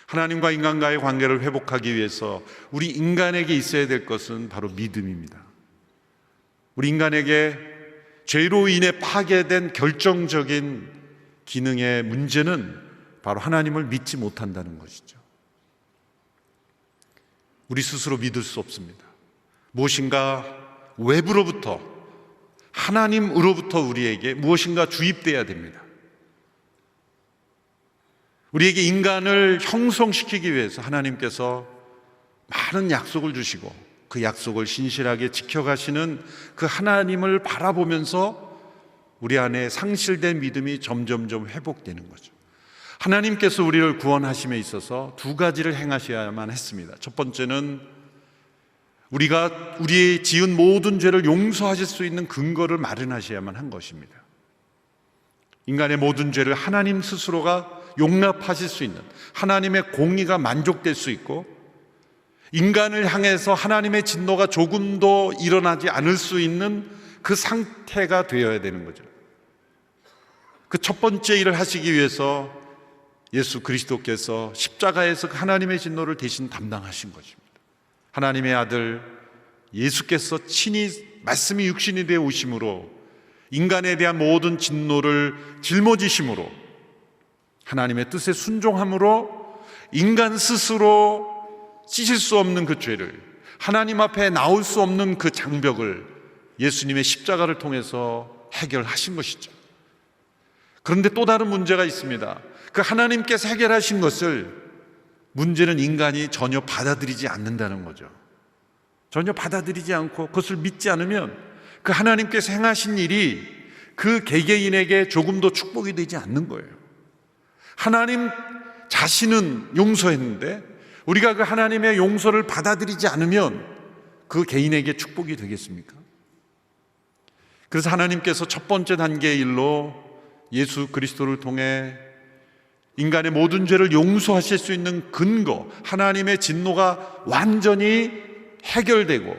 하나님과 인간과의 관계를 회복하기 위해서 우리 인간에게 있어야 될 것은 바로 믿음입니다. 우리 인간에게 죄로 인해 파괴된 결정적인 기능의 문제는 바로 하나님을 믿지 못한다는 것이죠. 우리 스스로 믿을 수 없습니다. 무엇인가 외부로부터, 하나님으로부터 우리에게 무엇인가 주입돼야 됩니다. 우리에게 인간을 형성시키기 위해서 하나님께서 많은 약속을 주시고 그 약속을 신실하게 지켜가시는 그 하나님을 바라보면서 우리 안에 상실된 믿음이 점점점 회복되는 거죠. 하나님께서 우리를 구원하심에 있어서 두 가지를 행하셔야만 했습니다. 첫 번째는 우리가 우리의 지은 모든 죄를 용서하실 수 있는 근거를 마련하셔야만 한 것입니다. 인간의 모든 죄를 하나님 스스로가 용납하실 수 있는, 하나님의 공의가 만족될 수 있고 인간을 향해서 하나님의 진노가 조금도 일어나지 않을 수 있는 그 상태가 되어야 되는 거죠. 그 첫 번째 일을 하시기 위해서 예수 그리스도께서 십자가에서 하나님의 진노를 대신 담당하신 것입니다. 하나님의 아들 예수께서 친히 말씀이 육신이 되어 오심으로 인간에 대한 모든 진노를 짊어지심으로, 하나님의 뜻에 순종함으로 인간 스스로 씻을 수 없는 그 죄를, 하나님 앞에 나올 수 없는 그 장벽을 예수님의 십자가를 통해서 해결하신 것이죠. 그런데 또 다른 문제가 있습니다. 그 하나님께서 해결하신 것을, 문제는 인간이 전혀 받아들이지 않는다는 거죠. 전혀 받아들이지 않고 그것을 믿지 않으면 그 하나님께서 행하신 일이 그 개개인에게 조금도 축복이 되지 않는 거예요. 하나님 자신은 용서했는데 우리가 그 하나님의 용서를 받아들이지 않으면 그 개인에게 축복이 되겠습니까? 그래서 하나님께서 첫 번째 단계의 일로 예수 그리스도를 통해 인간의 모든 죄를 용서하실 수 있는 근거, 하나님의 진노가 완전히 해결되고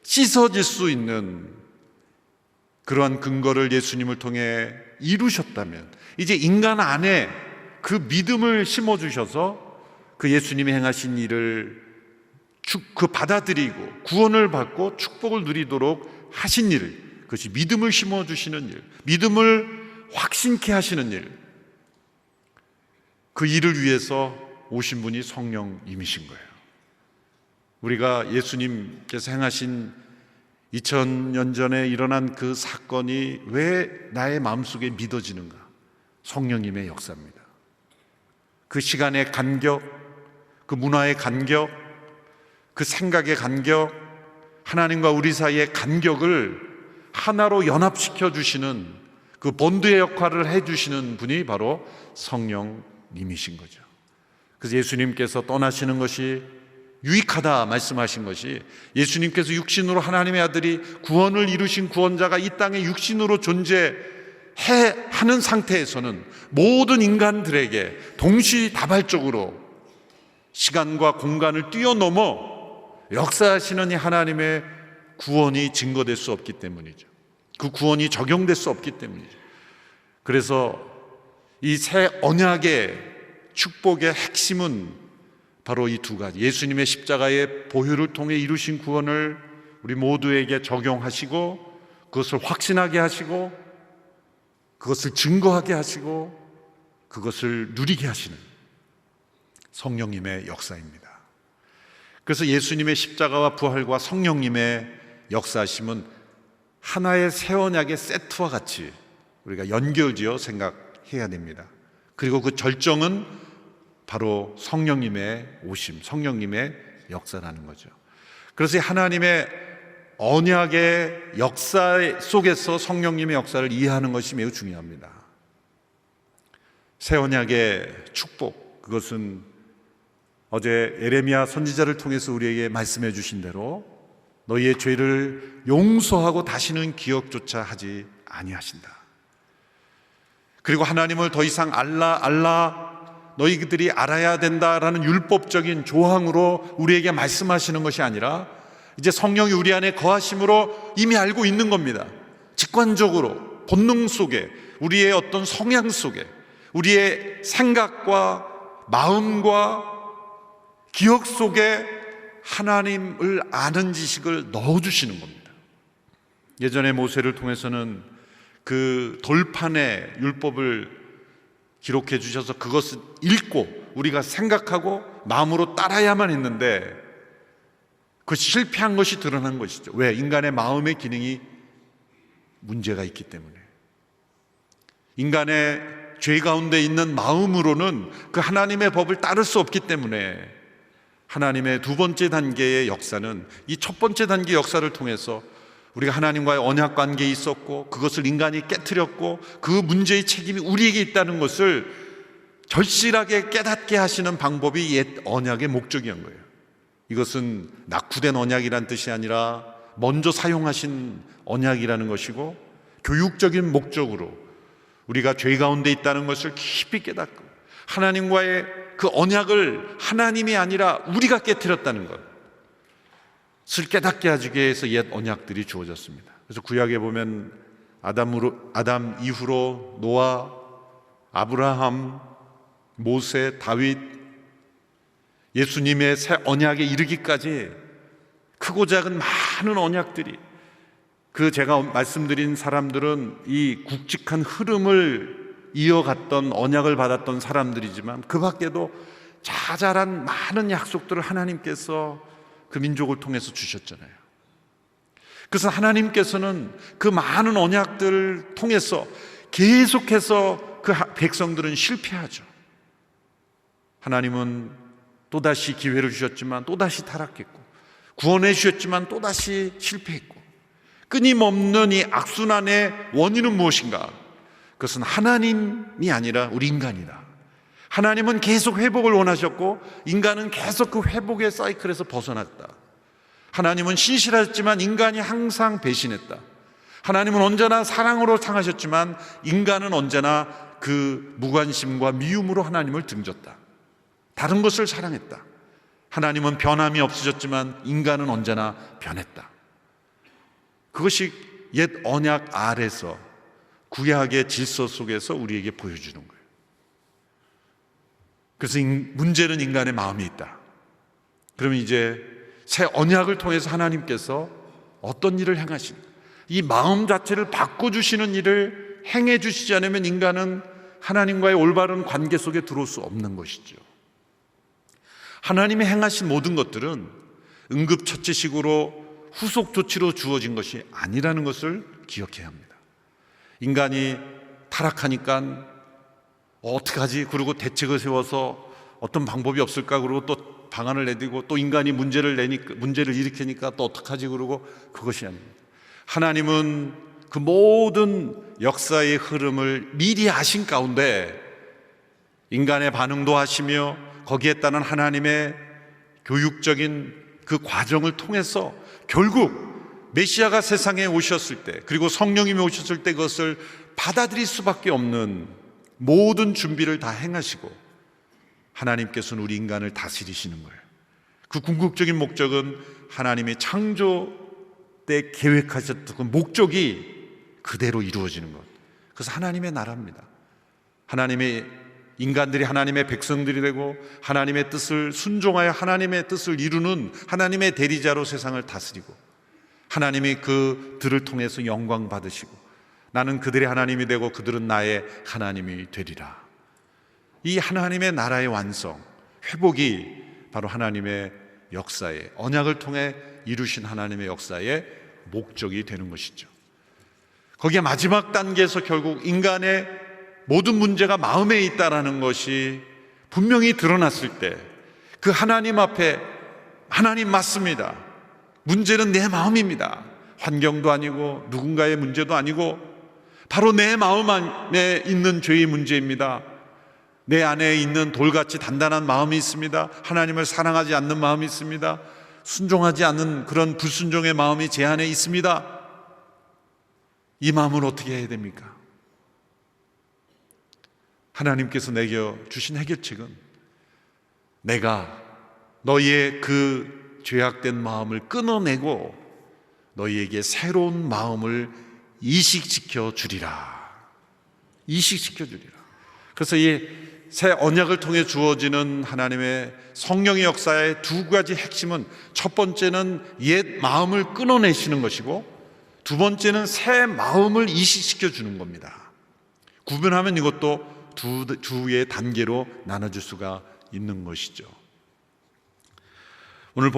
씻어질 수 있는 그러한 근거를 예수님을 통해 이루셨다면, 이제 인간 안에 그 믿음을 심어주셔서 그 예수님이 행하신 일을 받아들이고 구원을 받고 축복을 누리도록 하신 일, 그것이 믿음을 심어주시는 일, 믿음을 확신케 하시는 일, 그 일을 위해서 오신 분이 성령님이신 거예요. 우리가 예수님께서 행하신 2000년 전에 일어난 그 사건이 왜 나의 마음속에 믿어지는가? 성령님의 역사입니다. 그 시간의 간격, 그 문화의 간격, 그 생각의 간격, 하나님과 우리 사이의 간격을 하나로 연합시켜 주시는 그 본드의 역할을 해주시는 분이 바로 성령님이신 거죠. 그래서 예수님께서 떠나시는 것이 유익하다 말씀하신 것이, 예수님께서 육신으로 하나님의 아들이 구원을 이루신 구원자가 이 땅에 육신으로 존재하는 상태에서는 모든 인간들에게 동시다발적으로 시간과 공간을 뛰어넘어 역사하시는 이 하나님의 구원이 증거될 수 없기 때문이죠. 그 구원이 적용될 수 없기 때문이죠. 그래서 이 새 언약의 축복의 핵심은 바로 이 두 가지, 예수님의 십자가의 보혈을 통해 이루신 구원을 우리 모두에게 적용하시고 그것을 확신하게 하시고 그것을 증거하게 하시고 그것을 누리게 하시는 성령님의 역사입니다. 그래서 예수님의 십자가와 부활과 성령님의 역사하심은 하나의 새 언약의 세트와 같이 우리가 연결지어 생각해야 됩니다. 그리고 그 절정은 바로 성령님의 오심, 성령님의 역사라는 거죠. 그래서 하나님의 언약의 역사 속에서 성령님의 역사를 이해하는 것이 매우 중요합니다. 새 언약의 축복, 그것은 어제 예레미야 선지자를 통해서 우리에게 말씀해 주신 대로 너희의 죄를 용서하고 다시는 기억조차 하지 아니하신다. 그리고 하나님을 더 이상 알라 너희들이 알아야 된다라는 율법적인 조항으로 우리에게 말씀하시는 것이 아니라 이제 성령이 우리 안에 거하심으로 이미 알고 있는 겁니다. 직관적으로 본능 속에, 우리의 어떤 성향 속에, 우리의 생각과 마음과 기억 속에 하나님을 아는 지식을 넣어주시는 겁니다. 예전에 모세를 통해서는 그 돌판에 율법을 기록해 주셔서 그것을 읽고 우리가 생각하고 마음으로 따라야만 했는데 그 실패한 것이 드러난 것이죠. 왜? 인간의 마음의 기능이 문제가 있기 때문에. 인간의 죄 가운데 있는 마음으로는 그 하나님의 법을 따를 수 없기 때문에 하나님의 두 번째 단계의 역사는 이 첫 번째 단계 역사를 통해서 우리가 하나님과의 언약 관계에 있었고 그것을 인간이 깨트렸고 그 문제의 책임이 우리에게 있다는 것을 절실하게 깨닫게 하시는 방법이 옛 언약의 목적이었던 거예요. 이것은 낙후된 언약이란 뜻이 아니라 먼저 사용하신 언약이라는 것이고 교육적인 목적으로 우리가 죄 가운데 있다는 것을 깊이 깨닫고 하나님과의 그 언약을 하나님이 아니라 우리가 깨트렸다는 것을 깨닫게 하기 위해서 옛 언약들이 주어졌습니다. 그래서 구약에 보면 아담 이후로 노아, 아브라함, 모세, 다윗, 예수님의 새 언약에 이르기까지 크고 작은 많은 언약들이 제가 말씀드린 사람들은 이 굵직한 흐름을 이어갔던 언약을 받았던 사람들이지만 그 밖에도 자잘한 많은 약속들을 하나님께서 그 민족을 통해서 주셨잖아요. 그래서 하나님께서는 그 많은 언약들을 통해서 계속해서 그 백성들은 실패하죠. 하나님은 또다시 기회를 주셨지만 또다시 타락했고 구원해 주셨지만 또다시 실패했고 끊임없는 이 악순환의 원인은 무엇인가? 그것은 하나님이 아니라 우리 인간이다. 하나님은 계속 회복을 원하셨고 인간은 계속 그 회복의 사이클에서 벗어났다. 하나님은 신실하셨지만 인간이 항상 배신했다. 하나님은 언제나 사랑으로 상하셨지만 인간은 언제나 그 무관심과 미움으로 하나님을 등졌다. 다른 것을 사랑했다. 하나님은 변함이 없으셨지만 인간은 언제나 변했다. 그것이 옛 언약 아래서 구약의 질서 속에서 우리에게 보여주는 거예요. 그래서 문제는 인간의 마음에 있다. 그러면 이제 새 언약을 통해서 하나님께서 어떤 일을 행하시는, 이 마음 자체를 바꿔주시는 일을 행해 주시지 않으면 인간은 하나님과의 올바른 관계 속에 들어올 수 없는 것이죠. 하나님이 행하신 모든 것들은 응급처치식으로 후속 조치로 주어진 것이 아니라는 것을 기억해야 합니다. 인간이 타락하니까 어떡하지? 그리고 대책을 세워서 어떤 방법이 없을까? 그러고 또 방안을 내들고 또 인간이 문제를 일으키니까 또 어떡하지? 그러고 그것이 아닙니다. 하나님은 그 모든 역사의 흐름을 미리 아신 가운데 인간의 반응도 하시며 거기에 따른 하나님의 교육적인 그 과정을 통해서 결국 메시아가 세상에 오셨을 때 그리고 성령님이 오셨을 때 그것을 받아들일 수밖에 없는 모든 준비를 다 행하시고 하나님께서는 우리 인간을 다스리시는 거예요. 그 궁극적인 목적은 하나님의 창조 때 계획하셨던 그 목적이 그대로 이루어지는 것. 그래서 하나님의 나라입니다. 인간들이 하나님의 백성들이 되고 하나님의 뜻을 순종하여 하나님의 뜻을 이루는 하나님의 대리자로 세상을 다스리고 하나님이 그들을 통해서 영광 받으시고 나는 그들의 하나님이 되고 그들은 나의 하나님이 되리라. 이 하나님의 나라의 완성, 회복이 바로 하나님의 역사의 언약을 통해 이루신 하나님의 역사의 목적이 되는 것이죠. 거기에 마지막 단계에서 결국 인간의 모든 문제가 마음에 있다라는 것이 분명히 드러났을 때 그 하나님 앞에 하나님 맞습니다. 문제는 내 마음입니다. 환경도 아니고 누군가의 문제도 아니고 바로 내 마음 안에 있는 죄의 문제입니다. 내 안에 있는 돌같이 단단한 마음이 있습니다. 하나님을 사랑하지 않는 마음이 있습니다. 순종하지 않는 그런 불순종의 마음이 제 안에 있습니다. 이 마음을 어떻게 해야 됩니까? 하나님께서 내게 주신 해결책은 내가 너희의 그 죄악된 마음을 끊어내고 너희에게 새로운 마음을 이식시켜 주리라. 이식시켜 주리라. 그래서 이 새 언약을 통해 주어지는 하나님의 성령의 역사의 두 가지 핵심은, 첫 번째는 옛 마음을 끊어내시는 것이고, 두 번째는 새 마음을 이식시켜 주는 겁니다. 구분하면 이것도 두의 단계로 나눠줄 수가 있는 것이죠. 오늘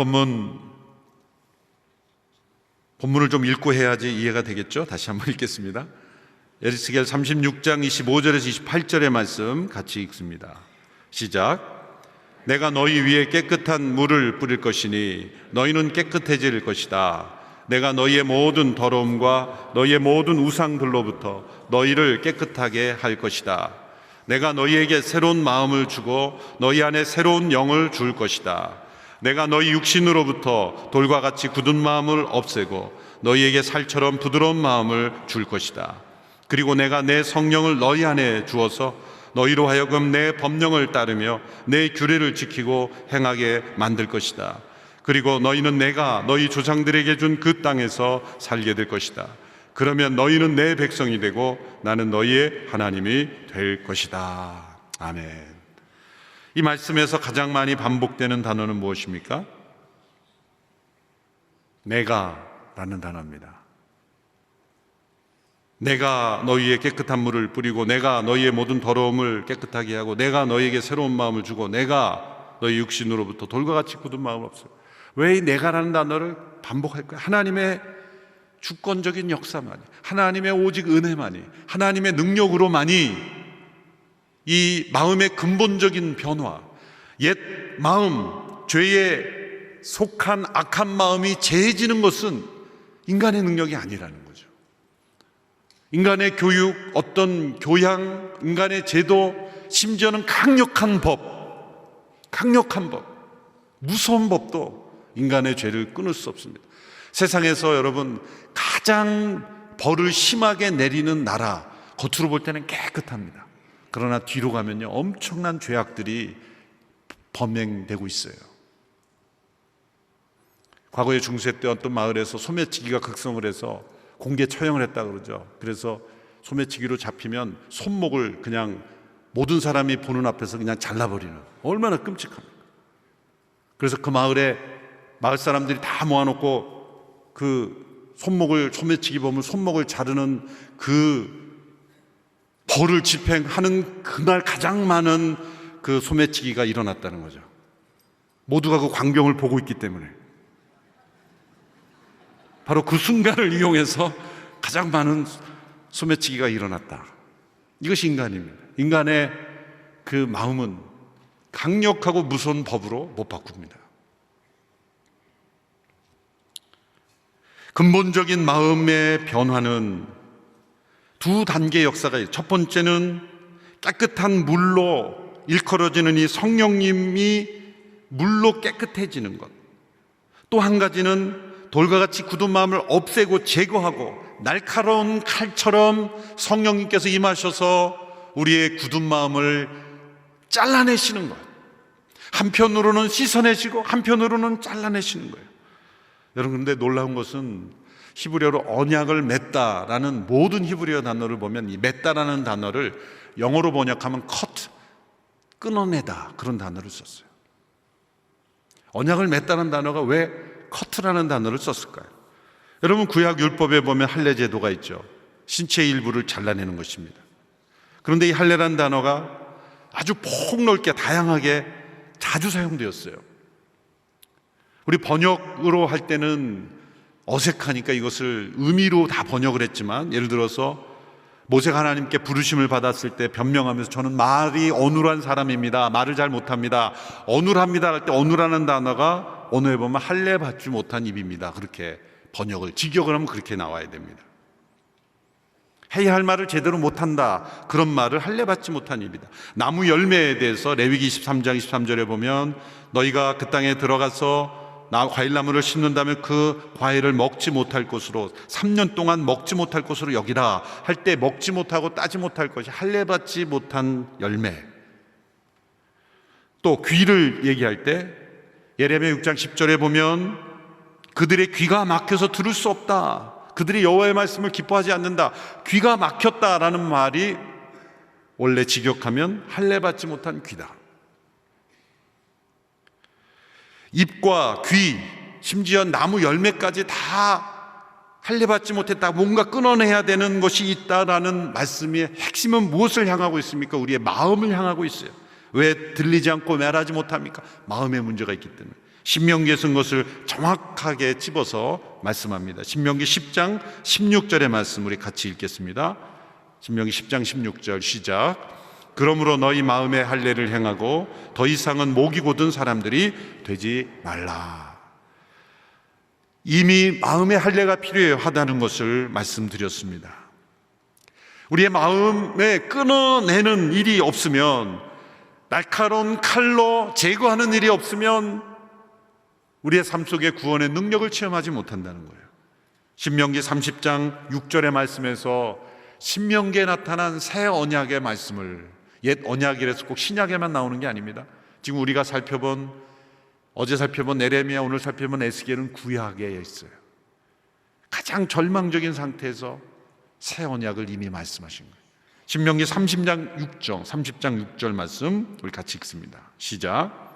본문을 좀 읽고 해야지 이해가 되겠죠? 다시 한번 읽겠습니다. 에스겔 36장 25절에서 28절의 말씀 같이 읽습니다. 시작. 내가 너희 위에 깨끗한 물을 뿌릴 것이니 너희는 깨끗해질 것이다. 내가 너희의 모든 더러움과 너희의 모든 우상들로부터 너희를 깨끗하게 할 것이다. 내가 너희에게 새로운 마음을 주고 너희 안에 새로운 영을 줄 것이다. 내가 너희 육신으로부터 돌과 같이 굳은 마음을 없애고 너희에게 살처럼 부드러운 마음을 줄 것이다. 그리고 내가 내 성령을 너희 안에 주어서 너희로 하여금 내 법령을 따르며 내 규례를 지키고 행하게 만들 것이다. 그리고 너희는 내가 너희 조상들에게 준 그 땅에서 살게 될 것이다. 그러면 너희는 내 백성이 되고 나는 너희의 하나님이 될 것이다. 아멘. 이 말씀에서 가장 많이 반복되는 단어는 무엇입니까? 내가라는 단어입니다. 내가 너희의 깨끗한 물을 뿌리고 내가 너희의 모든 더러움을 깨끗하게 하고 내가 너희에게 새로운 마음을 주고 내가 너희 육신으로부터 돌과 같이 굳은 마음을 없애고. 왜 이 내가라는 단어를 반복할까요? 하나님의 주권적인 역사만이, 하나님의 오직 은혜만이, 하나님의 능력으로만이 이 마음의 근본적인 변화, 옛 마음, 죄에 속한 악한 마음이 제해지는 것은 인간의 능력이 아니라는 거죠. 인간의 교육, 어떤 교양, 인간의 제도, 심지어는 강력한 법, 무서운 법도 인간의 죄를 끊을 수 없습니다. 세상에서 여러분 가장 벌을 심하게 내리는 나라, 겉으로 볼 때는 깨끗합니다. 그러나 뒤로 가면요 엄청난 죄악들이 범행되고 있어요. 과거에 중세 때 어떤 마을에서 소매치기가 극성을 해서 공개 처형을 했다 그러죠. 그래서 소매치기로 잡히면 손목을 그냥 모든 사람이 보는 앞에서 그냥 잘라버리는, 얼마나 끔찍합니까? 그래서 그 마을 사람들이 다 모아놓고 그 소매치기범을 손목을 자르는 그 벌을 집행하는 그날 가장 많은 그 소매치기가 일어났다는 거죠. 모두가 그 광경을 보고 있기 때문에. 바로 그 순간을 이용해서 가장 많은 소매치기가 일어났다. 이것이 인간입니다. 인간의 그 마음은 강력하고 무서운 법으로 못 바꿉니다. 근본적인 마음의 변화는 두 단계의 역사가 있어요. 첫 번째는 깨끗한 물로 일컬어지는 이 성령님이 물로 깨끗해지는 것. 또 한 가지는 돌과 같이 굳은 마음을 없애고 제거하고 날카로운 칼처럼 성령님께서 임하셔서 우리의 굳은 마음을 잘라내시는 것. 한편으로는 씻어내시고 한편으로는 잘라내시는 거예요. 여러분, 근데 놀라운 것은 히브리어로 언약을 맺다라는 모든 히브리어 단어를 보면 이 맺다라는 단어를 영어로 번역하면 cut, 끊어내다, 그런 단어를 썼어요. 언약을 맺다는 단어가 왜 cut라는 단어를 썼을까요? 여러분, 구약 율법에 보면 할례 제도가 있죠. 신체의 일부를 잘라내는 것입니다. 그런데 이 할례라는 단어가 아주 폭넓게 다양하게 자주 사용되었어요. 우리 번역으로 할 때는 어색하니까 이것을 의미로 다 번역을 했지만, 예를 들어서 모세가 하나님께 부르심을 받았을 때 변명하면서 저는 말이 어눌한 사람입니다, 말을 잘 못합니다, 어눌합니다 할 때 어눌하는 단어가 언어에 보면 할례 받지 못한 입입니다, 그렇게 번역을, 직역을 하면 그렇게 나와야 됩니다. 해야 할 말을 제대로 못한다, 그런 말을 할례 받지 못한 입이다. 나무 열매에 대해서 레위기 23장 23절에 보면 너희가 그 땅에 들어가서 과일나무를 심는다면 그 과일을 먹지 못할 것으로 3년 동안 먹지 못할 것으로 여기라 할 때, 먹지 못하고 따지 못할 것이 할례 받지 못한 열매. 또 귀를 얘기할 때 예레미야 6장 10절에 보면 그들의 귀가 막혀서 들을 수 없다, 그들이 여호와의 말씀을 기뻐하지 않는다, 귀가 막혔다라는 말이 원래 직역하면 할례 받지 못한 귀다. 입과 귀, 심지어 나무 열매까지 다 할례 받지 못했다, 뭔가 끊어내야 되는 것이 있다라는 말씀의 핵심은 무엇을 향하고 있습니까? 우리의 마음을 향하고 있어요. 왜 들리지 않고 말하지 못합니까? 마음에 문제가 있기 때문에. 신명기에서 그것을 정확하게 집어서 말씀합니다. 신명기 10장 16절의 말씀 우리 같이 읽겠습니다. 신명기 10장 16절 시작. 그러므로 너희 마음에 할례를 행하고 더 이상은 목이 곧은 사람들이 되지 말라. 이미 마음의 할례가 필요하다는 것을 말씀드렸습니다. 우리의 마음에 끊어내는 일이 없으면, 날카로운 칼로 제거하는 일이 없으면 우리의 삶 속에 구원의 능력을 체험하지 못한다는 거예요. 신명기 30장 6절의 말씀에서 신명기에 나타난 새 언약의 말씀을, 옛 언약이라서 꼭 신약에만 나오는 게 아닙니다. 지금 우리가 어제 살펴본 에레미야, 오늘 살펴본 에스겔은 구약에 있어요. 가장 절망적인 상태에서 새 언약을 이미 말씀하신 거예요. 신명기 30장 6절 말씀 우리 같이 읽습니다. 시작.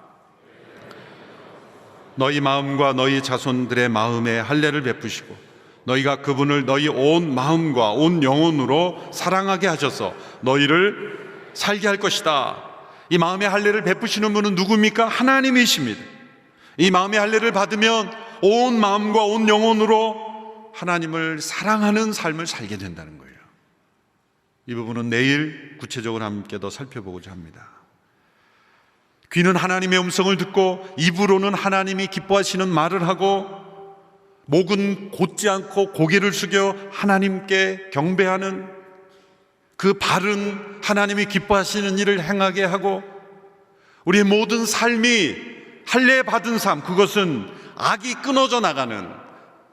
너희 마음과 너희 자손들의 마음에 할례를 베푸시고 너희가 그분을 너희 온 마음과 온 영혼으로 사랑하게 하셔서 너희를 살게 할 것이다. 이 마음의 할례를 베푸시는 분은 누굽니까? 하나님이십니다. 이 마음의 할례를 받으면 온 마음과 온 영혼으로 하나님을 사랑하는 삶을 살게 된다는 거예요. 이 부분은 내일 구체적으로 함께 더 살펴보고자 합니다. 귀는 하나님의 음성을 듣고 입으로는 하나님이 기뻐하시는 말을 하고 목은 곧지 않고 고개를 숙여 하나님께 경배하는, 그 발은 하나님이 기뻐하시는 일을 행하게 하고, 우리의 모든 삶이 할례 받은 삶, 그것은 악이 끊어져 나가는,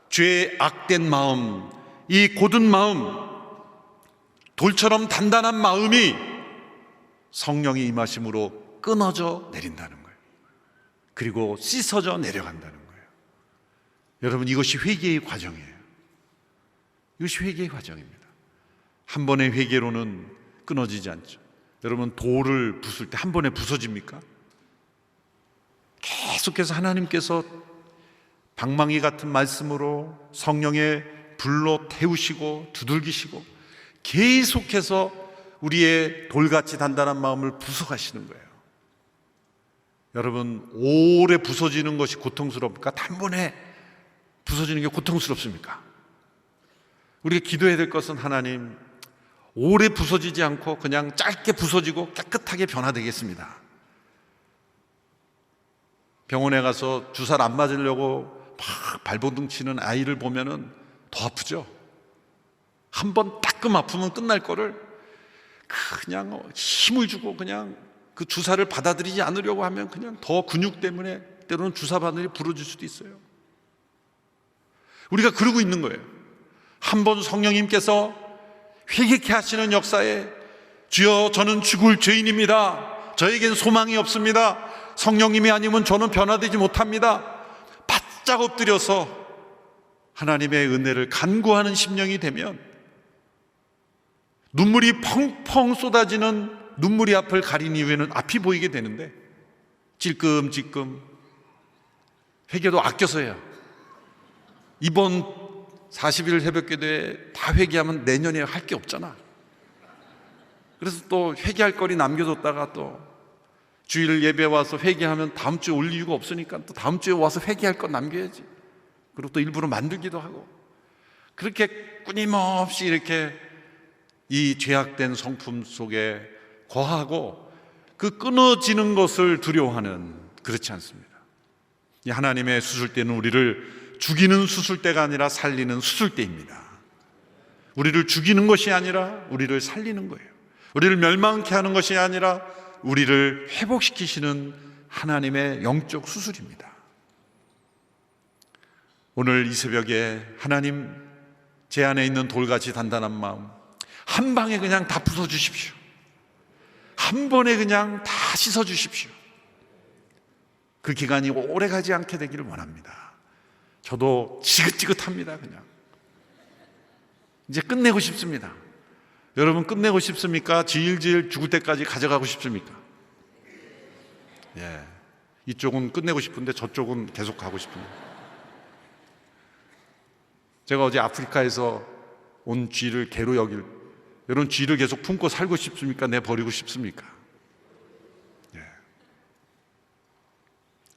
죄의 악된 마음, 이 곧은 마음, 돌처럼 단단한 마음이 성령이 임하심으로 끊어져 내린다는 거예요. 그리고 씻어져 내려간다는 거예요. 여러분, 이것이 회개의 과정이에요. 이것이 회개의 과정입니다. 한 번의 회개로는 끊어지지 않죠. 여러분, 돌을 부술 때 한 번에 부서집니까? 계속해서 하나님께서 방망이 같은 말씀으로 성령의 불로 태우시고 두들기시고 계속해서 우리의 돌같이 단단한 마음을 부숴가시는 거예요. 여러분, 오래 부서지는 것이 고통스럽습니까? 단번에 부서지는 게 고통스럽습니까? 우리가 기도해야 될 것은, 하나님, 오래 부서지지 않고 그냥 짧게 부서지고 깨끗하게 변화되겠습니다. 병원에 가서 주사를 안 맞으려고 막 발버둥 치는 아이를 보면은 더 아프죠? 한 번 따끔 아프면 끝날 거를 그냥 힘을 주고 그냥 그 주사를 받아들이지 않으려고 하면 그냥 더 근육 때문에 때로는 주사 바늘이 부러질 수도 있어요. 우리가 그러고 있는 거예요. 한 번 성령님께서 회개케 하시는 역사에, 주여 저는 죽을 죄인입니다, 저에겐 소망이 없습니다, 성령님이 아니면 저는 변화되지 못합니다, 바짝 엎드려서 하나님의 은혜를 간구하는 심령이 되면 눈물이 펑펑 쏟아지는 눈물이 앞을 가린 이후에는 앞이 보이게 되는데, 찔끔찔끔 회개도 아껴서 해요. 이번 40일 새벽기도에 다 회개하면 내년에 할 게 없잖아. 그래서 또 회개할 거리 남겨뒀다가 또 주일 예배 와서 회개하면 다음 주에 올 이유가 없으니까 또 다음 주에 와서 회개할 건 남겨야지. 그리고 또 일부러 만들기도 하고, 그렇게 끊임없이 이렇게 이 죄악된 성품 속에 거하고 그 끊어지는 것을 두려워하는, 그렇지 않습니다. 이 하나님의 수술대는 우리를 죽이는 수술대가 아니라 살리는 수술대입니다. 우리를 죽이는 것이 아니라 우리를 살리는 거예요. 우리를 멸망케 하는 것이 아니라 우리를 회복시키시는 하나님의 영적 수술입니다. 오늘 이 새벽에 하나님, 제 안에 있는 돌같이 단단한 마음 한 방에 그냥 다 부숴주십시오. 한 번에 그냥 다 씻어주십시오. 그 기간이 오래 가지 않게 되기를 원합니다. 저도 지긋지긋합니다. 그냥 이제 끝내고 싶습니다. 여러분 끝내고 싶습니까? 질질 죽을 때까지 가져가고 싶습니까? 예. 이쪽은 끝내고 싶은데 저쪽은 계속 가고 싶습니다. 제가 어제 아프리카에서 온 쥐를 개로 여길, 여러분 쥐를 계속 품고 살고 싶습니까? 내버리고 싶습니까? 예.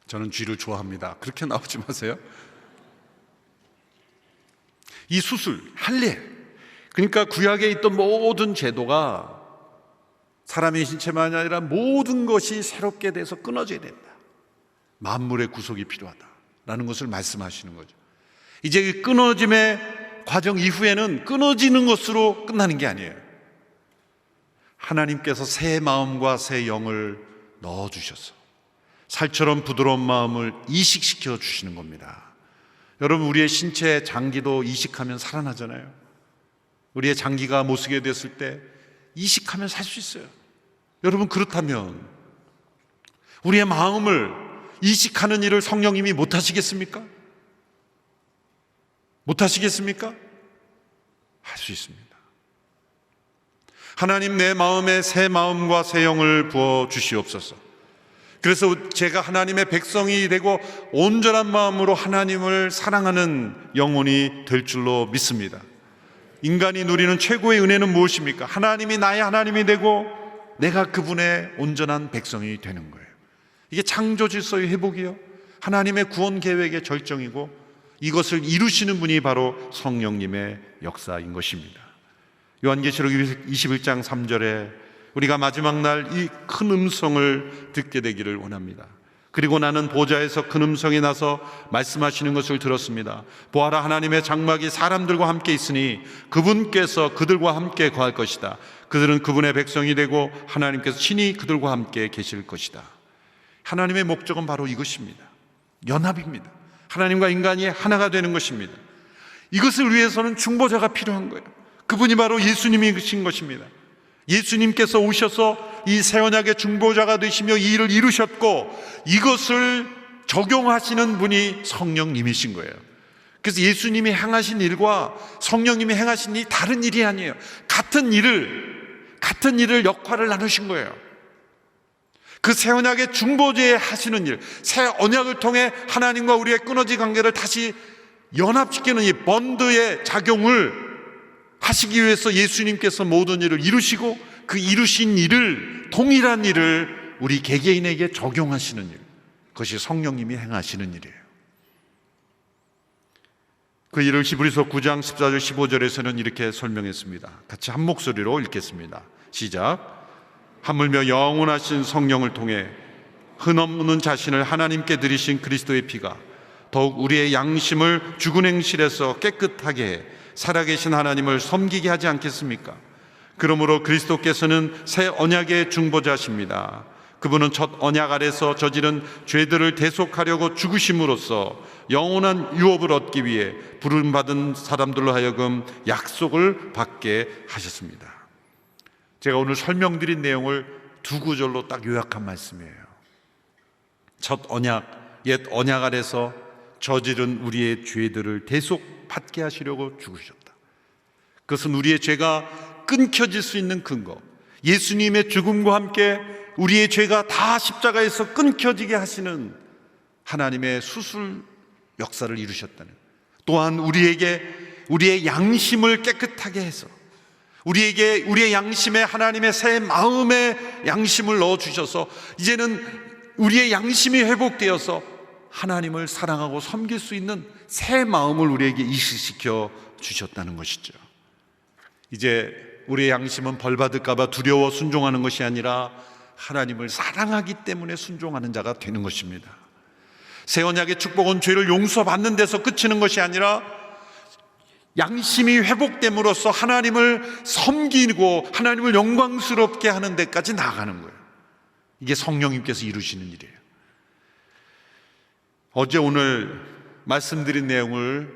저는 쥐를 좋아합니다. 그렇게 나오지 마세요. 이 수술, 할례, 그러니까 구약에 있던 모든 제도가 사람의 신체만이 아니라 모든 것이 새롭게 돼서 끊어져야 된다. 만물의 구속이 필요하다라는 것을 말씀하시는 거죠. 이제 이 끊어짐의 과정 이후에는 끊어지는 것으로 끝나는 게 아니에요. 하나님께서 새 마음과 새 영을 넣어주셔서 살처럼 부드러운 마음을 이식시켜 주시는 겁니다. 여러분, 우리의 신체 장기도 이식하면 살아나잖아요. 우리의 장기가 못 쓰게 됐을 때 이식하면 살 수 있어요. 여러분, 그렇다면 우리의 마음을 이식하는 일을 성령님이 못 하시겠습니까? 못 하시겠습니까? 할 수 있습니다. 하나님, 내 마음에 새 마음과 새 영을 부어 주시옵소서. 그래서 제가 하나님의 백성이 되고 온전한 마음으로 하나님을 사랑하는 영혼이 될 줄로 믿습니다. 인간이 누리는 최고의 은혜는 무엇입니까? 하나님이 나의 하나님이 되고 내가 그분의 온전한 백성이 되는 거예요. 이게 창조 질서의 회복이요, 하나님의 구원 계획의 절정이고, 이것을 이루시는 분이 바로 성령님의 역사인 것입니다. 요한계시록 21장 3절에 우리가 마지막 날 이 큰 음성을 듣게 되기를 원합니다. 그리고 나는 보좌에서 큰 음성이 나서 말씀하시는 것을 들었습니다. 보아라, 하나님의 장막이 사람들과 함께 있으니 그분께서 그들과 함께 거할 것이다. 그들은 그분의 백성이 되고 하나님께서 친히 그들과 함께 계실 것이다. 하나님의 목적은 바로 이것입니다. 연합입니다. 하나님과 인간이 하나가 되는 것입니다. 이것을 위해서는 중보자가 필요한 거예요. 그분이 바로 예수님이신 것입니다. 예수님께서 오셔서 이 새 언약의 중보자가 되시며 이 일을 이루셨고, 이것을 적용하시는 분이 성령님이신 거예요. 그래서 예수님이 행하신 일과 성령님이 행하신 일이 다른 일이 아니에요. 같은 일을 역할을 나누신 거예요. 그 새 언약의 중보자에 하시는 일, 새 언약을 통해 하나님과 우리의 끊어진 관계를 다시 연합시키는 이 번드의 작용을 하시기 위해서 예수님께서 모든 일을 이루시고, 그 이루신 일을, 동일한 일을 우리 개개인에게 적용하시는 일, 그것이 성령님이 행하시는 일이에요. 그 일을 히브리서 9장 14절 15절에서는 이렇게 설명했습니다. 같이 한 목소리로 읽겠습니다. 시작. 하물며 영원하신 성령을 통해 흔없는 자신을 하나님께 드리신 그리스도의 피가 더욱 우리의 양심을 죽은 행실에서 깨끗하게 해 살아계신 하나님을 섬기게 하지 않겠습니까? 그러므로 그리스도께서는 새 언약의 중보자십니다. 그분은 첫 언약 아래서 저지른 죄들을 대속하려고 죽으심으로써 영원한 유업을 얻기 위해 부름받은 사람들로 하여금 약속을 받게 하셨습니다. 제가 오늘 설명드린 내용을 두 구절로 딱 요약한 말씀이에요. 첫 언약, 옛 언약 아래서 저지른 우리의 죄들을 대속받게 하시려고 죽으셨다. 그것은 우리의 죄가 끊겨질 수 있는 근거, 예수님의 죽음과 함께 우리의 죄가 다 십자가에서 끊겨지게 하시는 하나님의 수술 역사를 이루셨다는, 또한 우리에게 우리의 양심을 깨끗하게 해서 우리의 양심에 하나님의 새 마음의 양심을 넣어주셔서 이제는 우리의 양심이 회복되어서 하나님을 사랑하고 섬길 수 있는 새 마음을 우리에게 이식시켜 주셨다는 것이죠. 이제 우리의 양심은 벌받을까 봐 두려워 순종하는 것이 아니라 하나님을 사랑하기 때문에 순종하는 자가 되는 것입니다. 새 언약의 축복은 죄를 용서받는 데서 그치는 것이 아니라 양심이 회복됨으로써 하나님을 섬기고 하나님을 영광스럽게 하는 데까지 나아가는 거예요. 이게 성령님께서 이루시는 일이에요. 어제 오늘 말씀드린 내용을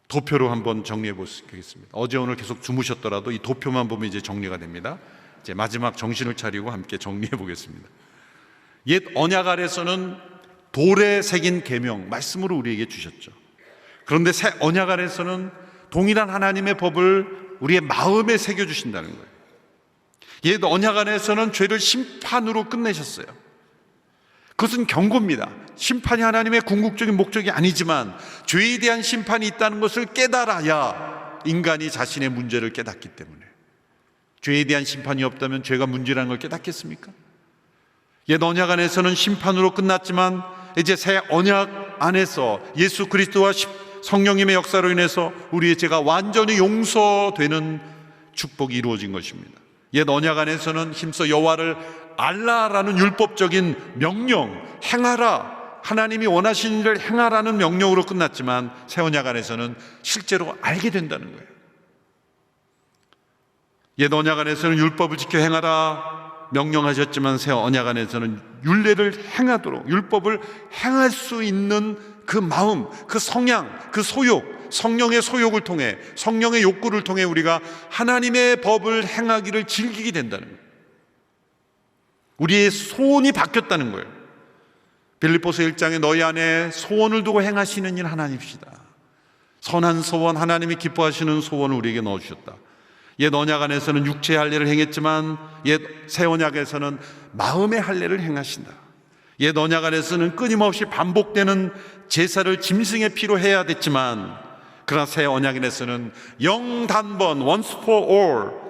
도표로 한번 정리해 보겠습니다. 어제 오늘 계속 주무셨더라도 이 도표만 보면 이제 정리가 됩니다. 이제 마지막 정신을 차리고 함께 정리해 보겠습니다. 옛 언약 아래서는 돌에 새긴 계명, 말씀으로 우리에게 주셨죠. 그런데 새 언약 아래서는 동일한 하나님의 법을 우리의 마음에 새겨주신다는 거예요. 옛 언약 안에서는 죄를 심판으로 끝내셨어요. 그것은 경고입니다. 심판이 하나님의 궁극적인 목적이 아니지만 죄에 대한 심판이 있다는 것을 깨달아야 인간이 자신의 문제를 깨닫기 때문에. 죄에 대한 심판이 없다면 죄가 문제라는 걸 깨닫겠습니까? 옛 언약 안에서는 심판으로 끝났지만 이제 새 언약 안에서 예수 그리스도와 성령님의 역사로 인해서 우리의 죄가 완전히 용서되는 축복이 이루어진 것입니다. 옛 언약 안에서는 힘써 여호와를 알라라는 율법적인 명령, 행하라, 하나님이 원하시는 일을 행하라는 명령으로 끝났지만 새 언약 안에서는 실제로 알게 된다는 거예요. 옛 언약 안에서는 율법을 지켜 행하라 명령하셨지만 새 언약 안에서는 율례를 행하도록, 율법을 행할 수 있는 그 마음, 그 성향, 그 소욕, 성령의 소욕을 통해, 성령의 욕구를 통해 우리가 하나님의 법을 행하기를 즐기게 된다는 거예요. 우리의 소원이 바뀌었다는 거예요. 빌립보서 1장에 너희 안에 소원을 두고 행하시는 일 하나님이시다. 선한 소원, 하나님이 기뻐하시는 소원을 우리에게 넣어주셨다. 옛 언약 안에서는 육체의 할례를 행했지만 옛 새 언약에서는 마음의 할례를 행하신다. 옛 언약 안에서는 끊임없이 반복되는 제사를 짐승의 피로 해야 됐지만 그러나 새 언약에서는 영단번, once for all,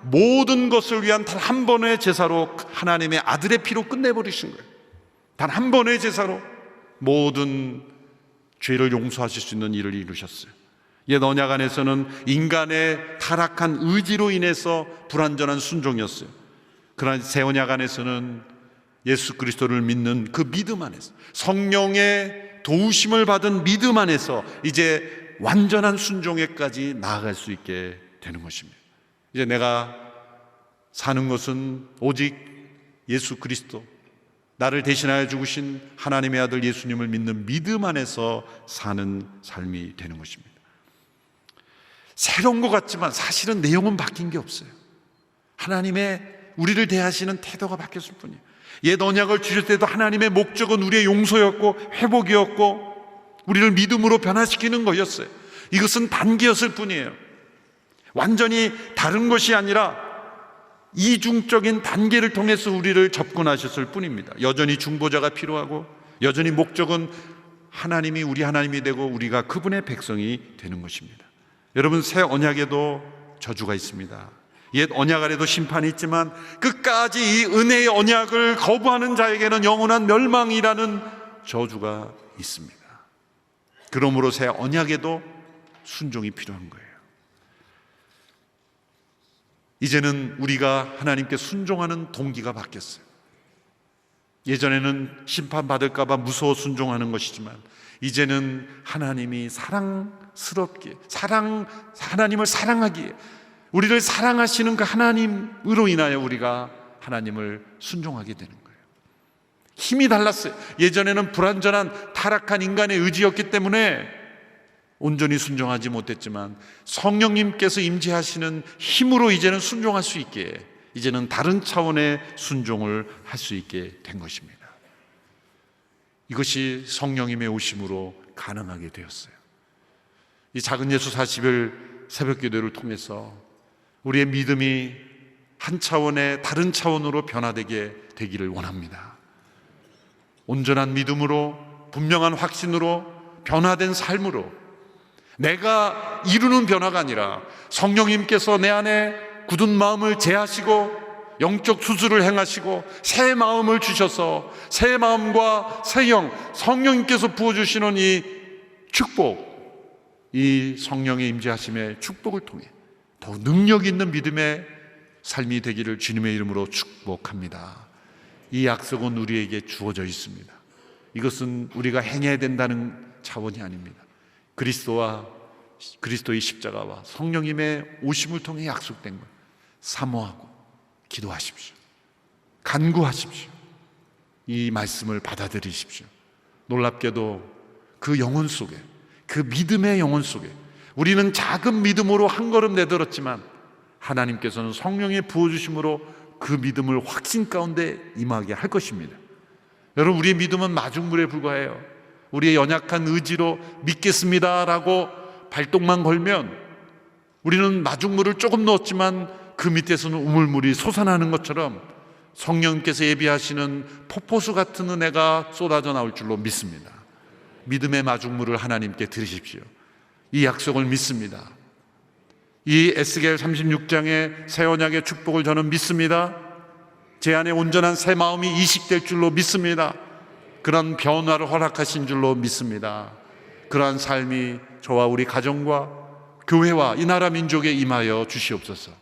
모든 것을 위한 단 한 번의 제사로 하나님의 아들의 피로 끝내버리신 거예요. 단 한 번의 제사로 모든 죄를 용서하실 수 있는 일을 이루셨어요. 옛 언약 안에서는 인간의 타락한 의지로 인해서 불완전한 순종이었어요. 그러나 새 언약 안에서는 예수 그리스도를 믿는 그 믿음 안에서, 성령의 도우심을 받은 믿음 안에서 이제 완전한 순종에까지 나아갈 수 있게 되는 것입니다. 이제 내가 사는 것은 오직 예수 그리스도, 나를 대신하여 죽으신 하나님의 아들 예수님을 믿는 믿음 안에서 사는 삶이 되는 것입니다. 새로운 것 같지만 사실은 내용은 바뀐 게 없어요. 하나님의 우리를 대하시는 태도가 바뀌었을 뿐이에요. 옛 언약을 주실 때도 하나님의 목적은 우리의 용서였고 회복이었고 우리를 믿음으로 변화시키는 거였어요. 이것은 단계였을 뿐이에요. 완전히 다른 것이 아니라 이중적인 단계를 통해서 우리를 접근하셨을 뿐입니다. 여전히 중보자가 필요하고 여전히 목적은 하나님이 우리 하나님이 되고 우리가 그분의 백성이 되는 것입니다. 여러분, 새 언약에도 저주가 있습니다. 옛 언약 아래도 심판이 있지만 끝까지 이 은혜의 언약을 거부하는 자에게는 영원한 멸망이라는 저주가 있습니다. 그러므로 새 언약에도 순종이 필요한 거예요. 이제는 우리가 하나님께 순종하는 동기가 바뀌었어요. 예전에는 심판받을까 봐 무서워 순종하는 것이지만 이제는 하나님이 사랑스럽게 하나님을 사랑하기에 우리를 사랑하시는 그 하나님으로 인하여 우리가 하나님을 순종하게 되는 거예요. 힘이 달랐어요. 예전에는 불완전한 타락한 인간의 의지였기 때문에 온전히 순종하지 못했지만 성령님께서 임재하시는 힘으로 이제는 순종할 수 있게, 이제는 다른 차원의 순종을 할 수 있게 된 것입니다. 이것이 성령님의 오심으로 가능하게 되었어요. 이 작은 예수 40일 새벽 기도를 통해서 우리의 믿음이 한 차원의 다른 차원으로 변화되게 되기를 원합니다. 온전한 믿음으로, 분명한 확신으로, 변화된 삶으로, 내가 이루는 변화가 아니라 성령님께서 내 안에 굳은 마음을 제하시고 영적 수술을 행하시고 새 마음을 주셔서 새 마음과 새 영, 성령님께서 부어주시는 이 축복, 이 성령의 임재하심의 축복을 통해 더욱 능력 있는 믿음의 삶이 되기를 주님의 이름으로 축복합니다. 이 약속은 우리에게 주어져 있습니다. 이것은 우리가 행해야 된다는 차원이 아닙니다. 그리스도와 그리스도의 십자가와 성령님의 오심을 통해 약속된 것, 사모하고 기도하십시오. 간구하십시오. 이 말씀을 받아들이십시오. 놀랍게도 그 영혼 속에, 그 믿음의 영혼 속에 우리는 작은 믿음으로 한 걸음 내들었지만 하나님께서는 성령의 부어주심으로 그 믿음을 확신 가운데 임하게 할 것입니다. 여러분, 우리의 믿음은 마중물에 불과해요. 우리의 연약한 의지로 믿겠습니다라고 발동만 걸면 우리는 마중물을 조금 넣었지만 그 밑에서는 우물물이 솟아나는 것처럼 성령께서 예비하시는 폭포수 같은 은혜가 쏟아져 나올 줄로 믿습니다. 믿음의 마중물을 하나님께 드리십시오. 이 약속을 믿습니다. 이 에스겔 36장의 새 언약의 축복을 저는 믿습니다. 제 안에 온전한 새 마음이 이식될 줄로 믿습니다. 그런 변화를 허락하신 줄로 믿습니다. 그러한 삶이 저와 우리 가정과 교회와 이 나라 민족에 임하여 주시옵소서.